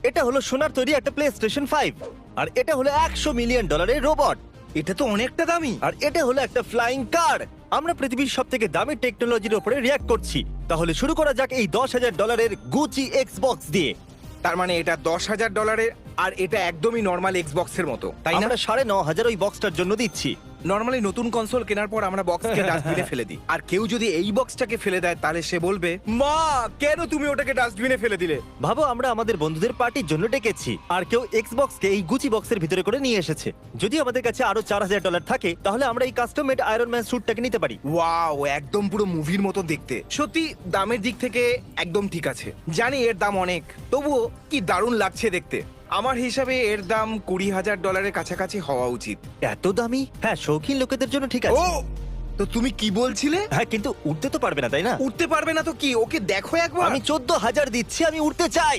এটা হলো সোনার তৈরি একটা প্লে স্টেশন 5, আর এটা হলো $100 মিলিয়ন রোবট, এটা তো অনেকটা দামি। আর এটা হলো একটা ফ্লাইং কার। আমরা পৃথিবীর সব থেকে দামি টেকনোলজির উপরে রিয়াক্ট করছি। তাহলে শুরু করা যাক এই $10,000 গুচি এক্সবক্স দিয়ে। তার মানে এটা $10,000 আর এটা একদমই নর্মাল এক্সবক্সের মতো, তাই না? আমরা 9,500 ওই বক্সটার জন্য দিচ্ছি। নর্মালি নতুন কনসোল কেনার পর আমরা বক্সকে ডাস্টবিনে ফেলে দিই, আর কেউ যদি এই বক্সটাকে ফেলে দেয় তাহলে সে বলবে, মা কেন তুমি ওটাকে ডাস্টবিনে ফেলে দিলে? ভাবো, আমরা আমাদের বন্ধুদের পার্টির জন্য ডেকেছি, আর কেউ এক্সবক্সকে এই গুচি বক্সের ভিতরে করে নিয়ে এসেছে। যদি আমাদের কাছে আরো $4,000 থাকে, তাহলে আমরা এই কাস্টম মেড আয়রন ম্যান স্যুটটাকে নিতে পারি। ওয়াও, একদম পুরো মুভির মতো দেখতে। সত্যি দামের দিক থেকে একদম ঠিক আছে। জানি এর দাম অনেক, তবুও কি দারুণ লাগছে দেখতে। আমার হিসাবে এর দাম $20,000 কাছাকাছি হওয়া উচিত। এত দামি? হ্যাঁ, শৌখিন লোকেদের জন্য ঠিক ও, আছে। তো তুমি কি বলছিলে? হ্যাঁ, কিন্তু উঠতে তো পারবে না, তাই না? উঠতে পারবে না তো কি? ওকে দেখো একবার। আমি 14,000 দিচ্ছি, আমি উঠতে চাই।